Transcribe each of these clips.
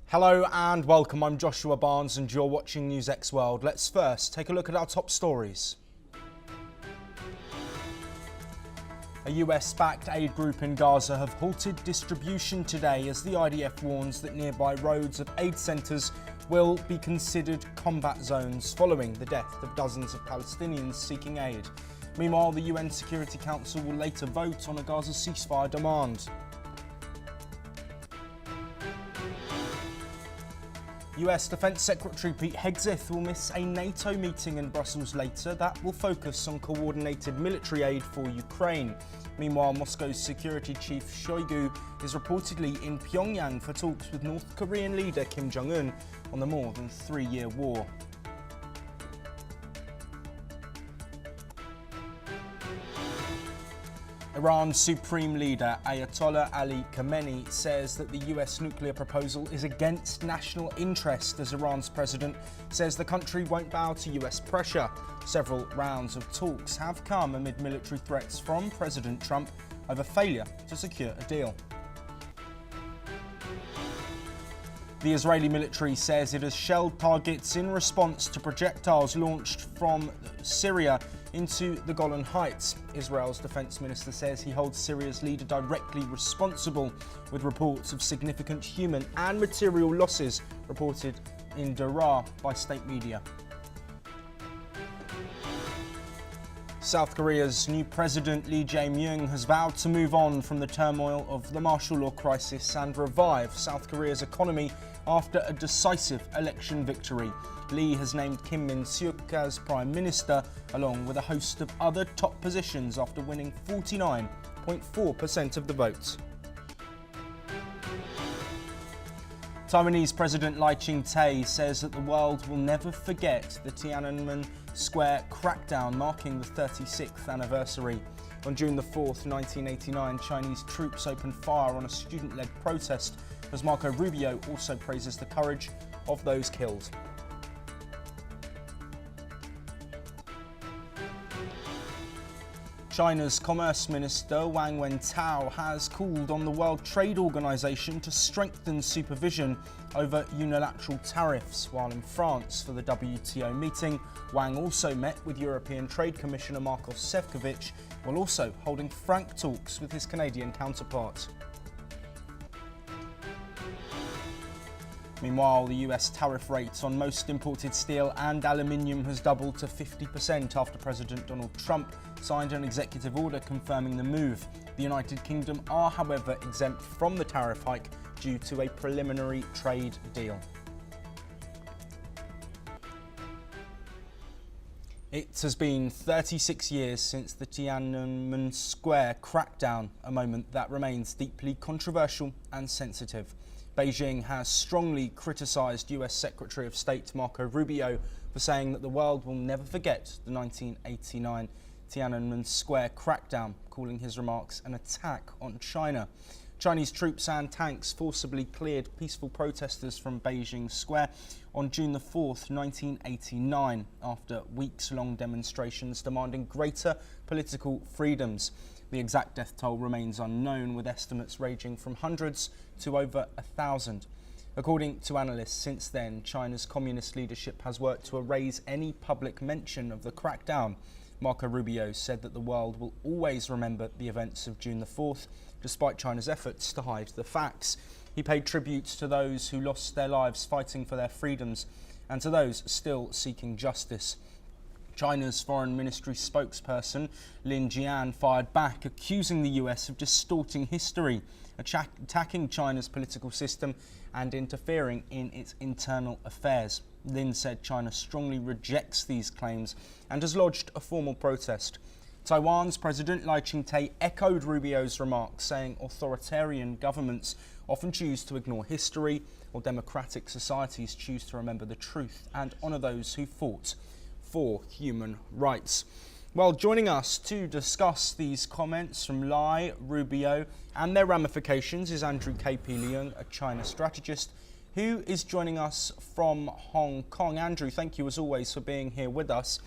Hello and welcome, I'm Joshua Barnes and you're watching NewsX World. Let's first take a look at our top stories. A US-backed aid group in Gaza have halted distribution today as the IDF warns that nearby roads of aid centres will be considered combat zones following the death of dozens of Palestinians seeking aid. Meanwhile, the UN Security Council will later vote on a Gaza ceasefire demand. US Defence Secretary Pete Hegseth will miss a NATO meeting in Brussels later that will focus on coordinated military aid for Ukraine. Meanwhile, Moscow's security chief Shoigu is reportedly in Pyongyang for talks with North Korean leader Kim Jong-un on the more than 3-year war. Iran's supreme leader Ayatollah Ali Khamenei says that the US nuclear proposal is against national interest as Iran's president says the country won't bow to US pressure. Several rounds of talks have come amid military threats from President Trump over failure to secure a deal. The Israeli military says it has shelled targets in response to projectiles launched from Syria into the Golan Heights. Israel's defense minister says he holds Syria's leader directly responsible, with reports of significant human and material losses reported in Daraa by state media. South Korea's new president Lee Jae-myung has vowed to move on from the turmoil of the martial law crisis and revive South Korea's economy after a decisive election victory. Lee has named Kim Min-seok as Prime Minister, along with a host of other top positions after winning 49.4% of the vote. Taiwanese President Lai Ching-te says that the world will never forget the Tiananmen Square crackdown marking the 36th anniversary. On June the 4th, 1989, Chinese troops opened fire on a student-led protest, as Marco Rubio also praises the courage of those killed. China's Commerce Minister Wang Wentao has called on the World Trade Organization to strengthen supervision over unilateral tariffs. While in France for the WTO meeting, Wang also met with European Trade Commissioner Markos Šefčovič, while also holding frank talks with his Canadian counterpart. Meanwhile, the US tariff rate on most imported steel and aluminium has doubled to 50% after President Donald Trump signed an executive order confirming the move. The United Kingdom are, however, exempt from the tariff hike due to a preliminary trade deal. It has been 36 years since the Tiananmen Square crackdown, a moment that remains deeply controversial and sensitive. Beijing has strongly criticised US Secretary of State Marco Rubio for saying that the world will never forget the 1989 Tiananmen Square crackdown, calling his remarks an attack on China. Chinese troops and tanks forcibly cleared peaceful protesters from Beijing Square on June the 4th, 1989, after weeks-long demonstrations demanding greater political freedoms. The exact death toll remains unknown, with estimates ranging from hundreds to over 1,000. According to analysts, since then, China's communist leadership has worked to erase any public mention of the crackdown. Marco Rubio said that the world will always remember the events of June the 4th, despite China's efforts to hide the facts. He paid tribute to those who lost their lives fighting for their freedoms and to those still seeking justice. China's Foreign Ministry spokesperson Lin Jian fired back, accusing the US of distorting history, attacking China's political system and interfering in its internal affairs. Lin said China strongly rejects these claims and has lodged a formal protest. Taiwan's President Lai Ching-te echoed Rubio's remarks, saying authoritarian governments often choose to ignore history, while democratic societies choose to remember the truth and honour those who fought for human rights. Well, joining us to discuss these comments from Lai, Rubio and their ramifications is Andrew K.P. Leung, a China strategist, who is joining us from Hong Kong. Andrew, thank you as always for being here with us.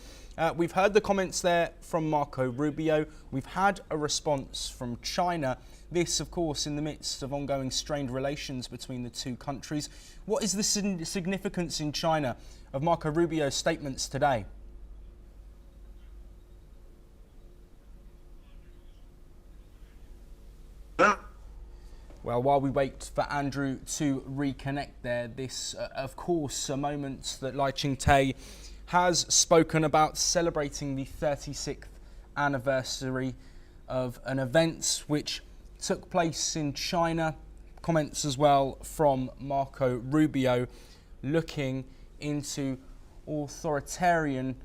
We've heard the comments there from Marco Rubio. We've had a response from China. This, of course, in the midst of ongoing strained relations between the two countries. What is the significance in China of Marco Rubio's statements today? Well, while we wait for Andrew to reconnect there, this, of course, a moment that Lai Ching-te has spoken about celebrating the 36th anniversary of an event which took place in China. Comments as well from Marco Rubio looking into authoritarian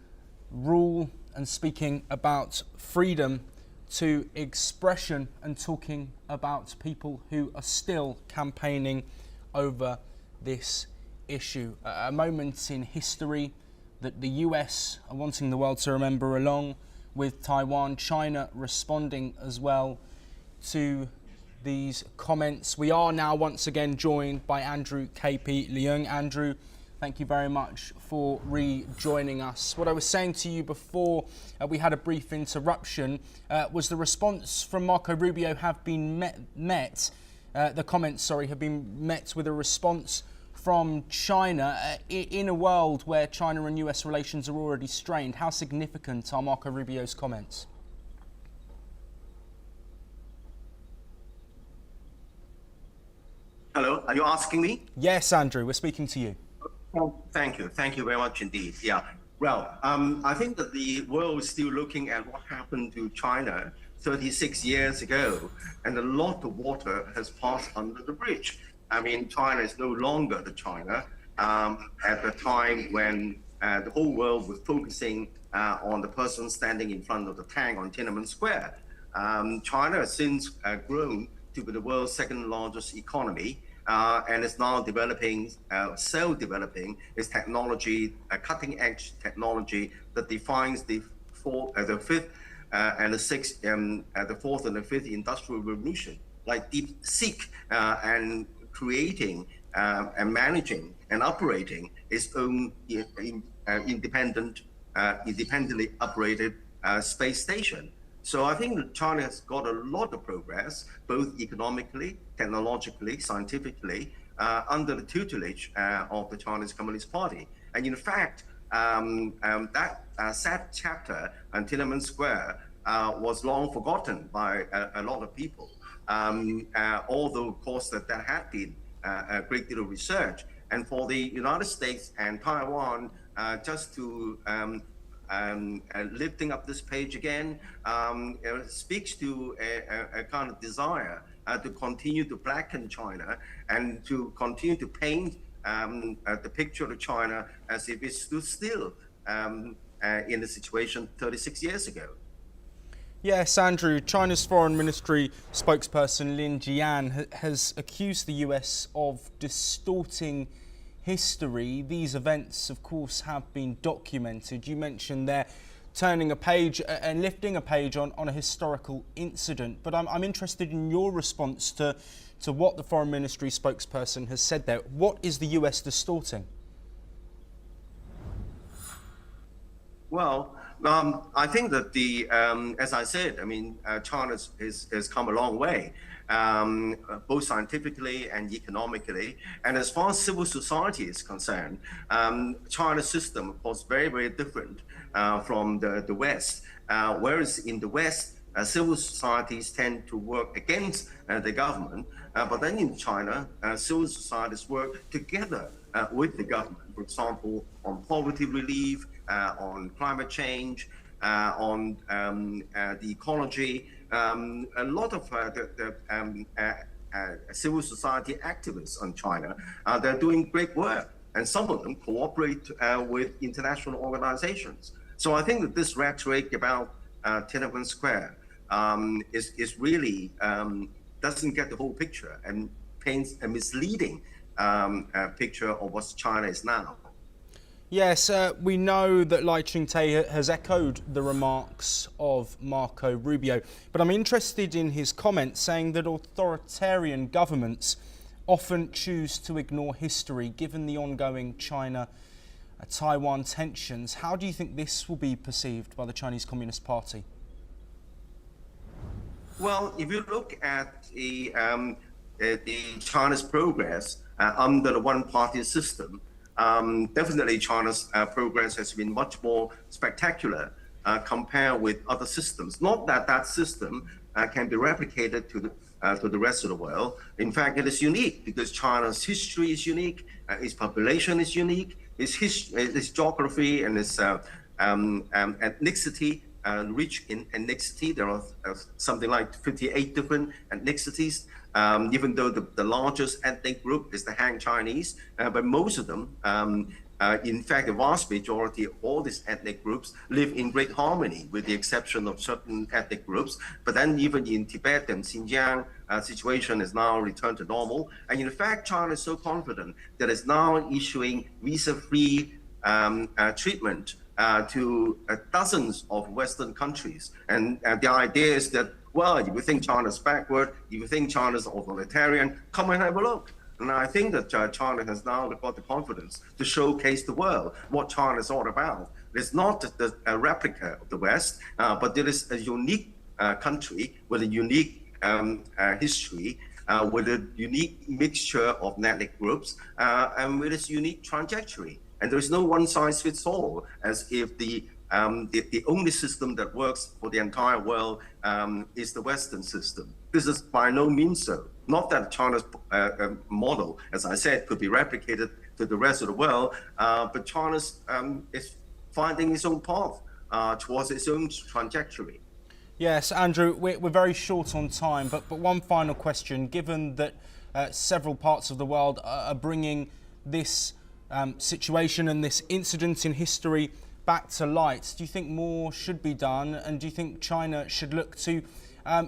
rule and speaking about freedom to expression and talking about people who are still campaigning over this issue. A moment in history that the US are wanting the world to remember, along with Taiwan, China responding as well to these comments. We are now once again joined by Andrew KP Leung. Andrew, thank you very much for rejoining us. What I was saying to you before we had a brief interruption was the response from Marco Rubio have been the comments have been met with a response from China in a world where China and US relations are already strained. How significant are Marco Rubio's comments? Hello, are you asking me? Yes, Andrew, we're speaking to you. Oh, thank you. Thank you very much indeed. Yeah. Well, I think that the world is still looking at what happened to China 36 years ago, and a lot of water has passed under the bridge. I mean, China is no longer the China at the time when the whole world was focusing on the person standing in front of the tank on Tiananmen Square. China has since grown to be the world's second largest economy, and is now developing its technology, cutting-edge technology that defines the fourth and the fifth industrial revolution, like DeepSeek, and creating and managing and operating its own independently operated space station. So I think that China has got a lot of progress, both economically, technologically, scientifically, under the tutelage of the Chinese Communist Party. And in fact, that sad chapter on Tiananmen Square was long forgotten by a lot of people. Although, of course, that had been a great deal of research. And for the United States and Taiwan just to lifting up this page again speaks to a kind of desire to continue to blacken China and to continue to paint the picture of China as if it stood still in the situation 36 years ago. Yes, Andrew, China's Foreign Ministry spokesperson Lin Jian has accused the US of distorting history. These events, of course, have been documented. You mentioned they're turning a page and lifting a page on a historical incident. But I'm interested in your response to what the Foreign Ministry spokesperson has said there. What is the US distorting? Well, I think that as I said, I mean, China has come a long way, both scientifically and economically. And as far as civil society is concerned, China's system was very, very different from the West. Whereas in the West, civil societies tend to work against the government. But then in China, civil societies work together with the government. For example, on poverty relief, on climate change, on the ecology. A lot of civil society activists in China, they're doing great work, and some of them cooperate with international organizations. So I think that this rhetoric about Tiananmen Square is really doesn't get the whole picture and paints a misleading picture of what China is now. Yes, we know that Lai Ching-te has echoed the remarks of Marco Rubio, but I'm interested in his comments saying that authoritarian governments often choose to ignore history given the ongoing China-Taiwan tensions. How do you think this will be perceived by the Chinese Communist Party? Well, if you look at the China's progress under the one-party system, definitely China's progress has been much more spectacular compared with other systems. Not that that system can be replicated to the rest of the world. In fact, it is unique because China's history is unique, its population is unique, its geography and its ethnicity rich in ethnicity. There are something like 58 different ethnicities, even though the largest ethnic group is the Han Chinese, but most of them, in fact, the vast majority of all these ethnic groups live in great harmony, with the exception of certain ethnic groups. But then even in Tibet and Xinjiang, situation is now returned to normal. And in fact, China is so confident that it's now issuing visa-free treatment to dozens of Western countries. And the idea is that, well, if you think China's backward, if you think China's authoritarian, come and have a look. And I think that China has now got the confidence to showcase the world what China is all about. It's not a replica of the West, but it is a unique country with a unique history, with a unique mixture of ethnic groups, and with its unique trajectory. And there is no one size fits all, as if the only system that works for the entire world is the Western system. This is by no means so. Not that China's model, as I said, could be replicated to the rest of the world, but China's is finding its own path towards its own trajectory. Yes, Andrew, we're very short on time, but one final question. Given that several parts of the world are bringing this situation and this incident in history back to light, do you think more should be done, and do you think China should look to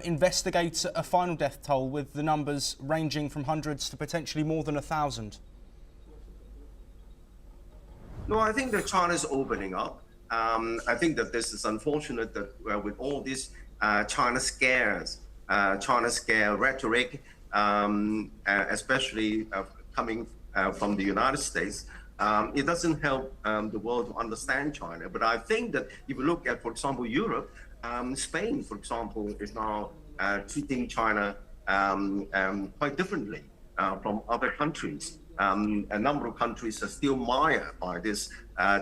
investigate a final death toll, with the numbers ranging from hundreds to potentially more than 1,000? No, I think that China is opening up. I think that this is unfortunate that with all these China scare rhetoric, especially coming from the United States, it doesn't help the world to understand China. But I think that if you look at, for example, Europe, Spain, for example, is now treating China quite differently from other countries. A number of countries are still mired by this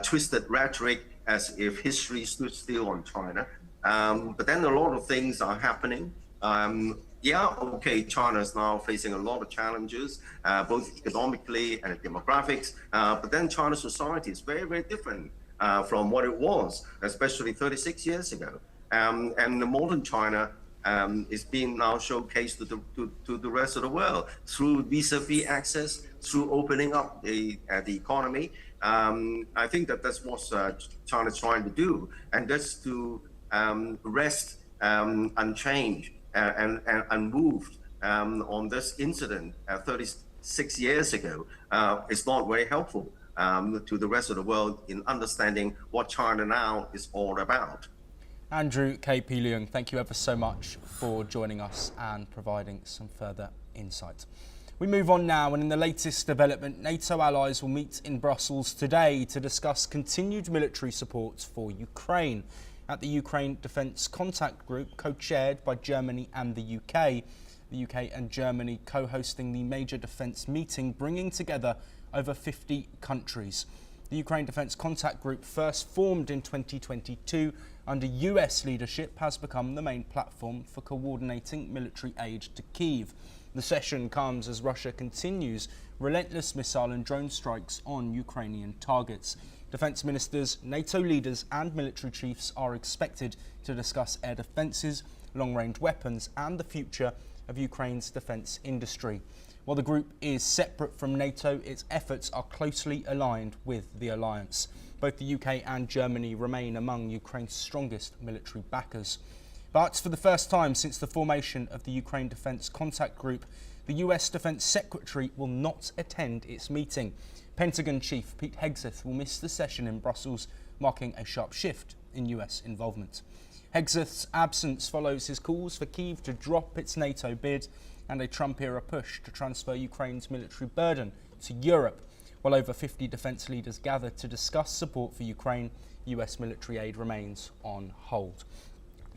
twisted rhetoric, as if history stood still on China. But then a lot of things are happening. China is now facing a lot of challenges, both economically and demographics. But then China's society is very, very different from what it was, especially 36 years ago. And the modern China is being now showcased to the rest of the world through visa-free access, through opening up the economy. I think that's what China's trying to do, and that's to rest unchanged and unmoved on this incident 36 years ago. It's not very helpful to the rest of the world in understanding what China now is all about. Andrew K.P. Leung, thank you ever so much for joining us and providing some further insight. We move on now, and in the latest development, NATO allies will meet in Brussels today to discuss continued military support for Ukraine. At the Ukraine Defence Contact Group, co-chaired by Germany and the UK and Germany co-hosting the major defence meeting, bringing together over 50 countries. The Ukraine Defence Contact Group, first formed in 2022 under US leadership, has become the main platform for coordinating military aid to Kyiv. The session comes as Russia continues relentless missile and drone strikes on Ukrainian targets. Defence ministers, NATO leaders and military chiefs are expected to discuss air defences, long-range weapons and the future of Ukraine's defence industry. While the group is separate from NATO, its efforts are closely aligned with the alliance. Both the UK and Germany remain among Ukraine's strongest military backers. But for the first time since the formation of the Ukraine Defence Contact Group, the US Defence Secretary will not attend its meeting. Pentagon Chief Pete Hegseth will miss the session in Brussels, marking a sharp shift in US involvement. Hegseth's absence follows his calls for Kyiv to drop its NATO bid and a Trump-era push to transfer Ukraine's military burden to Europe. While over 50 defence leaders gather to discuss support for Ukraine, US military aid remains on hold.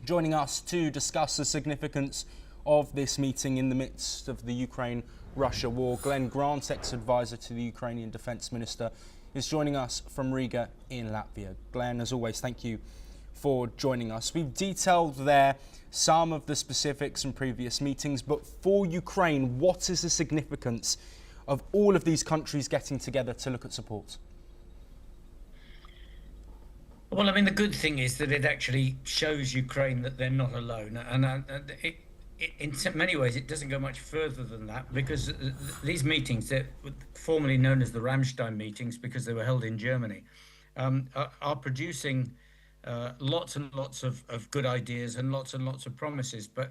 Joining us to discuss the significance of this meeting in the midst of the Ukraine-Russia war, Glenn Grant, ex-advisor to the Ukrainian Defence Minister, is joining us from Riga in Latvia. Glenn, as always, thank you for joining us. We've detailed there some of the specifics from previous meetings, but for Ukraine, what is the significance of all of these countries getting together to look at support? Well, I mean, the good thing is that it actually shows Ukraine that they're not alone. And in many ways, it doesn't go much further than that, because these meetings, they're formerly known as the Ramstein meetings because they were held in Germany, are producing lots and lots of good ideas and lots of promises. But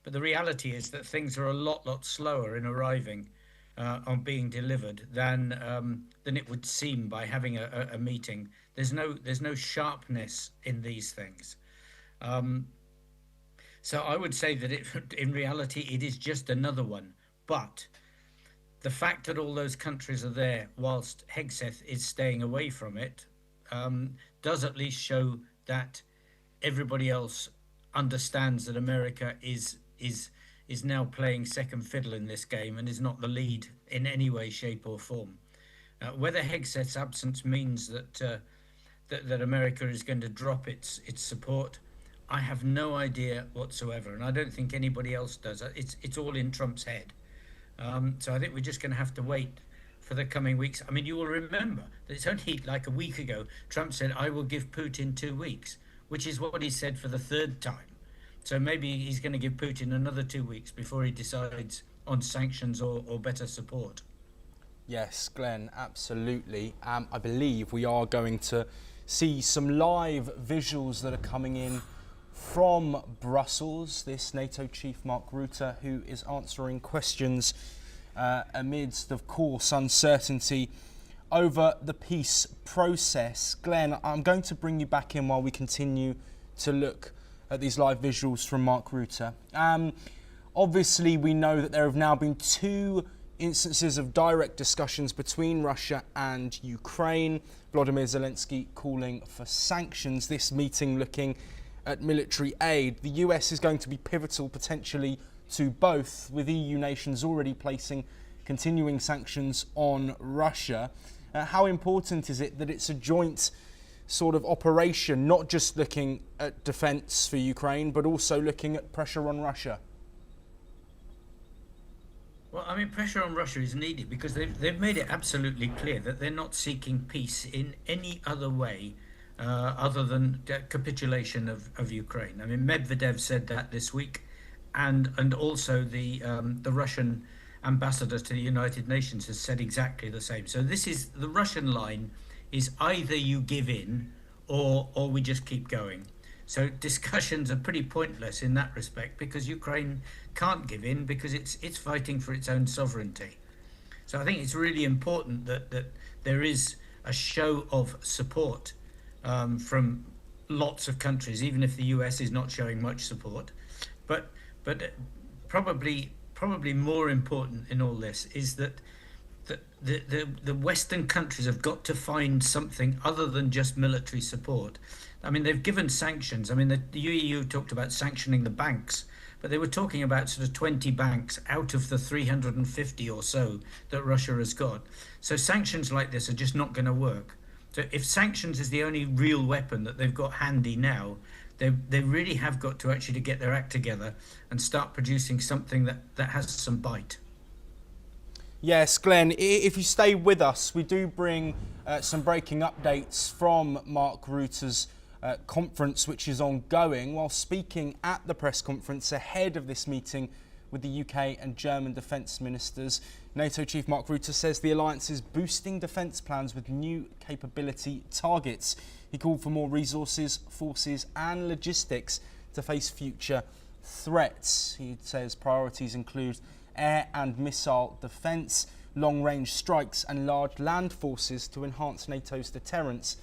the reality is that things are a lot slower in arriving on being delivered than it would seem by having a meeting. There's no sharpness in these things. So I would say that in reality, it is just another one. But the fact that all those countries are there whilst Hegseth is staying away from it does at least show that everybody else understands that America is now playing second fiddle in this game and is not the lead in any way, shape or form. Whether Hegseth's absence means that America is going to drop its support, I have no idea whatsoever, and I don't think anybody else does. It's all in Trump's head. So I think we're just going to have to wait for the coming weeks. I mean, you will remember that it's only like a week ago Trump said, "I will give Putin 2 weeks," which is what he said for the third time. So maybe he's going to give Putin another 2 weeks before he decides on sanctions or better support. Yes, Glenn, absolutely. I believe we are going to see some live visuals that are coming in from Brussels. This NATO chief, Mark Rutte, who is answering questions amidst, of course, uncertainty over the peace process. Glenn, I'm going to bring you back in while we continue to look at these live visuals from Mark Rutte. Obviously, we know that there have now been 2 instances of direct discussions between Russia and Ukraine. Volodymyr Zelensky calling for sanctions. This meeting looking at military aid. The US is going to be pivotal potentially to both, with EU nations already placing continuing sanctions on Russia. How important is it that it's a joint sort of operation, not just looking at defence for Ukraine, but also looking at pressure on Russia? Well, I mean, pressure on Russia is needed because they've made it absolutely clear that they're not seeking peace in any other way other than capitulation of Ukraine. I mean, Medvedev said that this week, and also the Russian ambassador to the United Nations has said exactly the same. So this is the Russian line: is either you give in or we just keep going. So discussions are pretty pointless in that respect because Ukraine can't give in because it's fighting for its own sovereignty. So I think it's really important that there is a show of support from lots of countries, even if the US is not showing much support. But probably more important in all this is that the Western countries have got to find something other than just military support. I mean, they've given sanctions. I mean, the EU talked about sanctioning the banks, but they were talking about sort of 20 banks out of the 350 or so that Russia has got. So sanctions like this are just not going to work. So if sanctions is the only real weapon that they've got handy now, they really have got to actually get their act together and start producing something that has some bite. Yes, Glenn, if you stay with us, we do bring some breaking updates from Mark Rutte's conference, which is ongoing. While speaking at the press conference ahead of this meeting with the UK and German defence ministers, NATO chief Mark Rutte says the alliance is boosting defence plans with new capability targets. He called for more resources, forces and logistics to face future threats. He says priorities include air and missile defence, long-range strikes and large land forces to enhance NATO's deterrence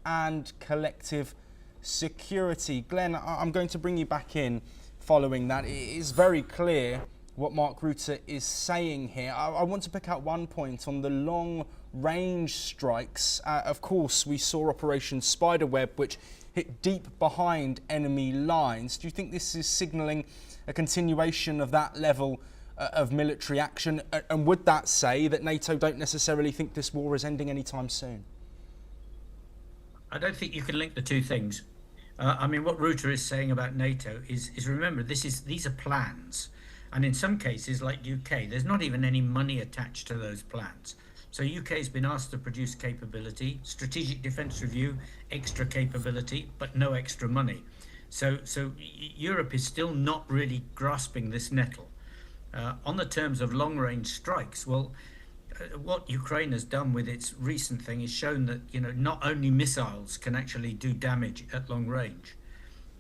and collective security. Glenn, I'm going to bring you back in following that. It is very clear what Mark Rutte is saying here. I want to pick out one point on the long-range strikes. Of course, we saw Operation Spiderweb, which hit deep behind enemy lines. Do you think this is signalling a continuation of that level of military action? And would that say that NATO don't necessarily think this war is ending anytime soon? I don't think you can link the two things. I mean, what Rutte is saying about NATO is remember, these are plans. And in some cases, like UK, there's not even any money attached to those plans. So UK has been asked to produce capability, strategic defence review, extra capability, but no extra money. So Europe is still not really grasping this nettle. On the terms of long-range strikes, well, what Ukraine has done with its recent thing is shown that, you know, not only missiles can actually do damage at long range.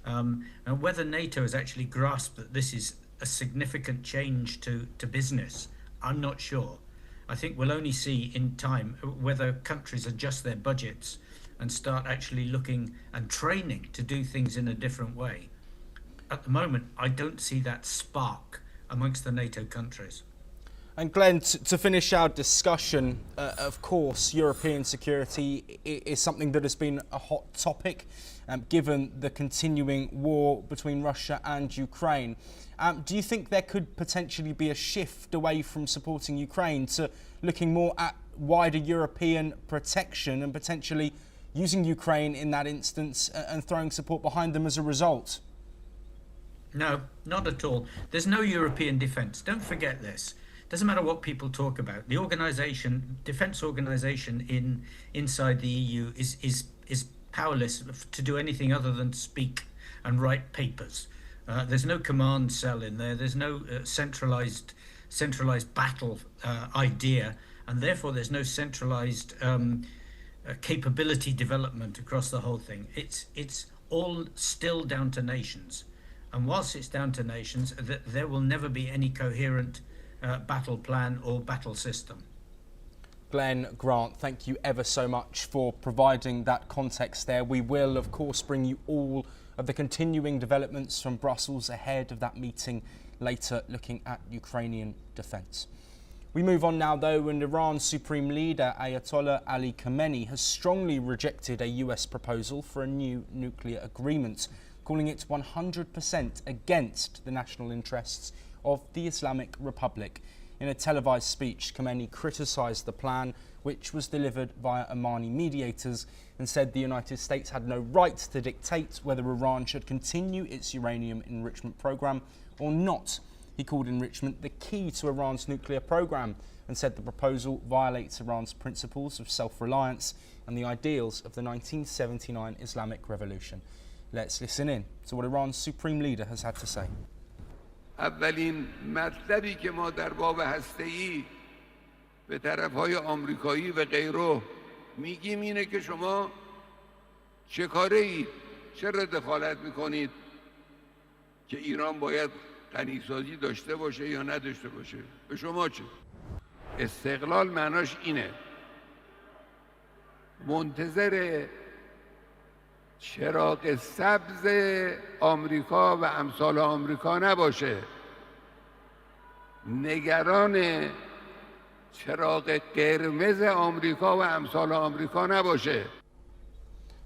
And whether NATO has actually grasped that this is a significant change to business, I'm not sure. I think we'll only see in time whether countries adjust their budgets and start actually looking and training to do things in a different way. At the moment, I don't see that spark amongst the NATO countries. And Glenn, to finish our discussion, of course, European security is something that has been a hot topic, given the continuing war between Russia and Ukraine. Do you think there could potentially be a shift away from supporting Ukraine to looking more at wider European protection and potentially using Ukraine in that instance and throwing support behind them as a result? No, not at all. There's no European defence. Don't forget this. Doesn't matter what people talk about. The organisation, defence organisation inside the EU is powerless to do anything other than speak and write papers. There's no command cell in there. There's no centralised battle idea, and therefore there's no centralised capability development across the whole thing. It's all still down to nations, and whilst it's down to nations, there will never be any coherent battle plan or battle system. Glenn Grant, thank you ever so much for providing that context there. We will, of course, bring you all of the continuing developments from Brussels ahead of that meeting later, looking at Ukrainian defence. We move on now, though, and Iran's Supreme Leader Ayatollah Ali Khamenei has strongly rejected a US proposal for a new nuclear agreement, calling it 100% against the national interests of the Islamic Republic. In a televised speech, Khamenei criticised the plan, which was delivered via Omani mediators, and said the United States had no right to dictate whether Iran should continue its uranium enrichment program or not. He called enrichment the key to Iran's nuclear program and said the proposal violates Iran's principles of self-reliance and the ideals of the 1979 Islamic Revolution. Let's listen in to what Iran's Supreme Leader has had to say. اولین مطلبی که ما در باب هسته‌ای به طرف‌های آمریکایی و غیره میگیم اینه که شما چه کاره‌اید، چرا دخالت میکنید که ایران باید غنیسازی داشته باشه یا نداشته باشه؟ به شما چه؟ استقلال معناش اینه منتظر چراغ سبز آمریکا و امثال آمریکا نباشه، نگران چراغ قرمز آمریکا و امثال آمریکا نباشه.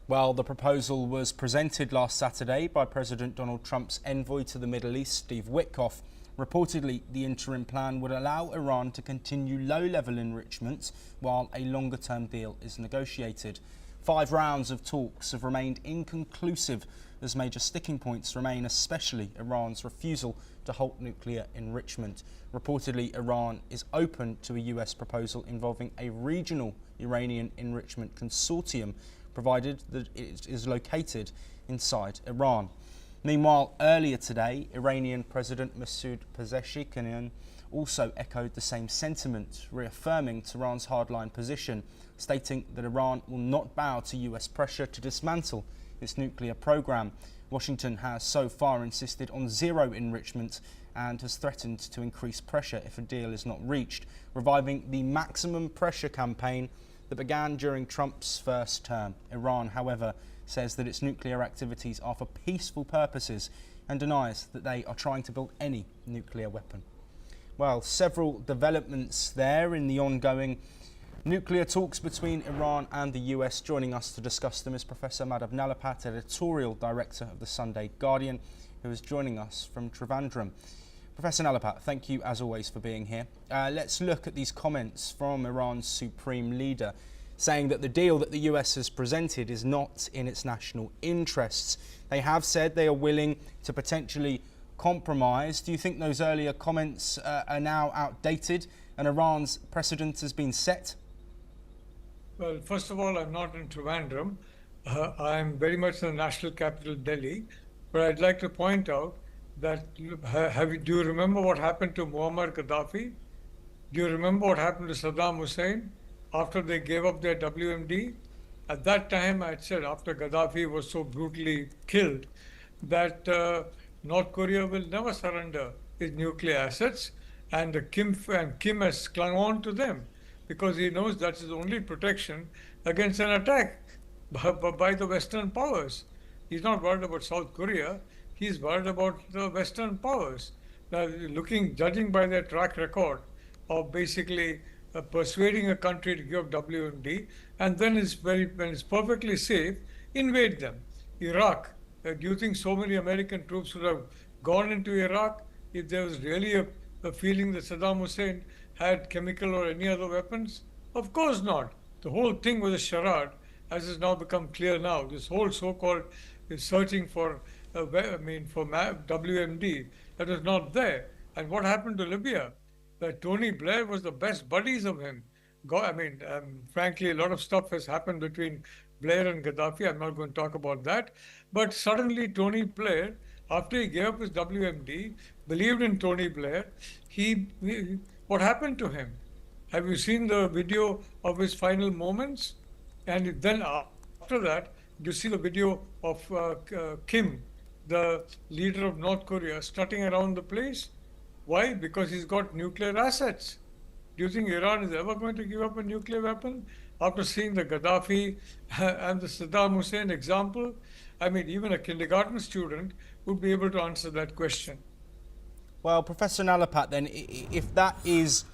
Well, the proposal was presented last Saturday by President Donald Trump's envoy to the Middle East, Steve Witkoff. Reportedly, the interim plan would allow Iran to continue low-level enrichment while a longer-term deal is negotiated. 5 rounds of talks have remained inconclusive as major sticking points remain, especially Iran's refusal to halt nuclear enrichment. Reportedly, Iran is open to a US proposal involving a regional Iranian enrichment consortium, provided that it is located inside Iran. Meanwhile, earlier today, Iranian President Masoud Pezeshkian also echoed the same sentiment, reaffirming Tehran's hardline position, stating that Iran will not bow to US pressure to dismantle its nuclear program. Washington has so far insisted on zero enrichment and has threatened to increase pressure if a deal is not reached, reviving the maximum pressure campaign that began during Trump's first term. Iran, however, says that its nuclear activities are for peaceful purposes and denies that they are trying to build any nuclear weapon. Well, several developments there in the ongoing nuclear talks between Iran and the US. Joining us to discuss them is Professor Madhav Nalapat, editorial director of the Sunday Guardian, who is joining us from Trivandrum. Professor Nalapat, thank you as always for being here. Let's look at these comments from Iran's supreme leader, saying that the deal that the US has presented is not in its national interests. They have said they are willing to potentially compromise. Do you think those earlier comments are now outdated and Iran's precedent has been set? Well, first of all, I'm not in Trivandrum. I'm very much in the national capital, Delhi. But I'd like to point out that, do you remember what happened to Muammar Gaddafi? Do you remember what happened to Saddam Hussein after they gave up their WMD? At that time, I had said, after Gaddafi was so brutally killed, that North Korea will never surrender its nuclear assets, and Kim has clung on to them because he knows that's his only protection against an attack by the Western powers. He's not worried about South Korea, he's worried about the Western powers. Now, judging by their track record of basically persuading a country to give WMD, and then when it's perfectly safe, invade them. Iraq, do you think so many American troops would have gone into Iraq if there was really a feeling that Saddam Hussein had chemical or any other weapons? Of course not. The whole thing was a charade, as has now become clear now. This whole so-called searching for WMD that was not there. And what happened to Libya? That Tony Blair was the best buddies of him. Frankly, a lot of stuff has happened between Blair and Gaddafi. I'm not going to talk about that. But suddenly Tony Blair, after he gave up his WMD, believed in Tony Blair, what happened to him? Have you seen the video of his final moments? And then after that, you see the video of Kim, the leader of North Korea, strutting around the place. Why? Because he's got nuclear assets. Do you think Iran is ever going to give up a nuclear weapon? After seeing the Gaddafi and the Saddam Hussein example, I mean, even a kindergarten student would be able to answer that question. Well, Professor Nalapat, then, if that is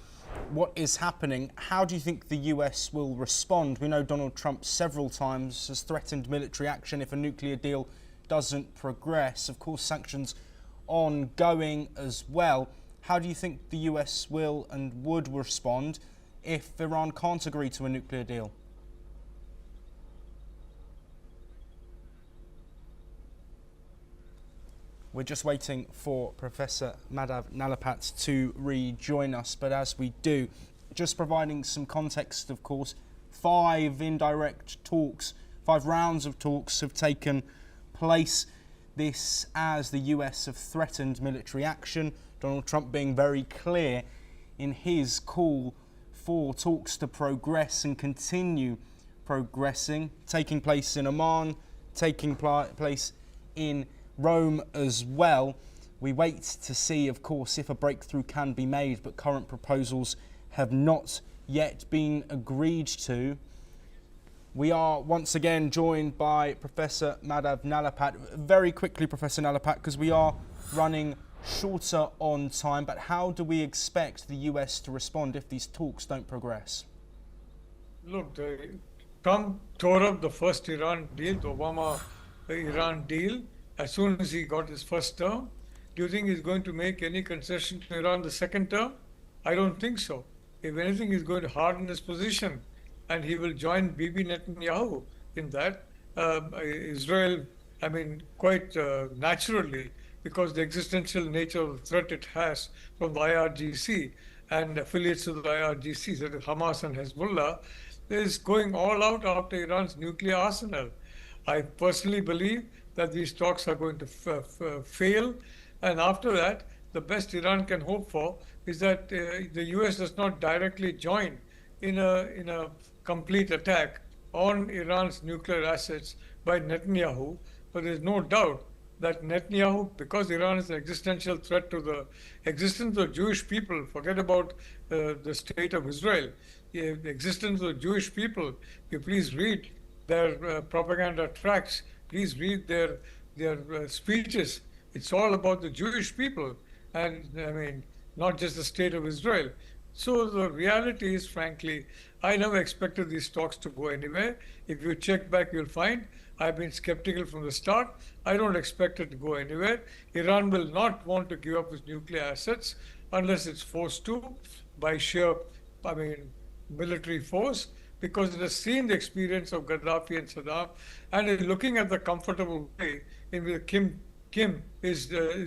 what is happening, how do you think the US will respond? We know Donald Trump several times has threatened military action if a nuclear deal doesn't progress. Of course, sanctions ongoing as well. How do you think the US will and would respond if Iran can't agree to a nuclear deal? We're just waiting for Professor Madhav Nalapat to rejoin us, but as we do, just providing some context, of course, 5 rounds of talks have taken place. This as the US have threatened military action, Donald Trump being very clear in his call for talks to progress and continue progressing, taking place in Oman, taking place in Rome as well. We wait to see, of course, if a breakthrough can be made, but current proposals have not yet been agreed to. We are once again joined by Professor Madhav Nalapat. Very quickly, Professor Nalapat, because we are running shorter on time, but how do we expect the US to respond if these talks don't progress? Look, Trump tore up the first Iran deal, the Obama-Iran deal, as soon as he got his first term. Do you think he's going to make any concession to Iran the second term? I don't think so. If anything, he's going to harden his position, and he will join Bibi Netanyahu in that. Israel, quite naturally, because the existential nature of the threat it has from the IRGC and affiliates of the IRGC, that is Hamas and Hezbollah, is going all out after Iran's nuclear arsenal. I personally believe that these talks are going to fail, and after that, the best Iran can hope for is that the US does not directly join in a complete attack on Iran's nuclear assets by Netanyahu. But there's no doubt that Netanyahu, because Iran is an existential threat to the existence of Jewish people, forget about the state of Israel, the existence of Jewish people, you please read their propaganda tracts, please read their speeches. It's all about the Jewish people. And not just the state of Israel. So the reality is, frankly, I never expected these talks to go anywhere. If you check back, you'll find I've been skeptical from the start. I don't expect it to go anywhere. Iran will not want to give up its nuclear assets unless it's forced to by sheer, military force, because it has seen the experience of Gaddafi and Saddam and is looking at the comfortable way in which Kim is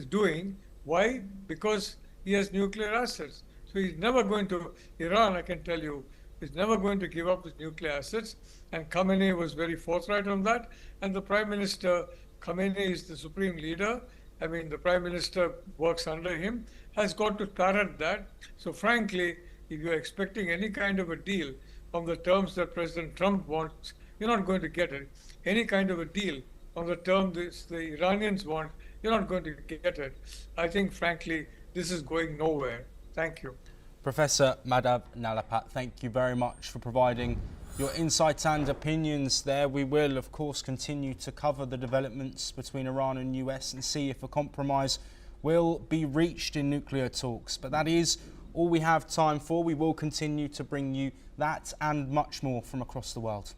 doing. Why? Because he has nuclear assets. So he's never going to, Iran, I can tell you, is never going to give up his nuclear assets. And Khamenei was very forthright on that. And the Prime Minister, Khamenei is the supreme leader. The Prime Minister works under him, has got to parrot that. So frankly, if you're expecting any kind of a deal on the terms that President Trump wants, you're not going to get it. Any kind of a deal on the terms the Iranians want, you're not going to get it. I think, frankly, this is going nowhere. Thank you. Professor Madhav Nalapat, thank you very much for providing your insights and opinions there. We will, of course, continue to cover the developments between Iran and US and see if a compromise will be reached in nuclear talks. But that is all we have time for. We will continue to bring you that and much more from across the world.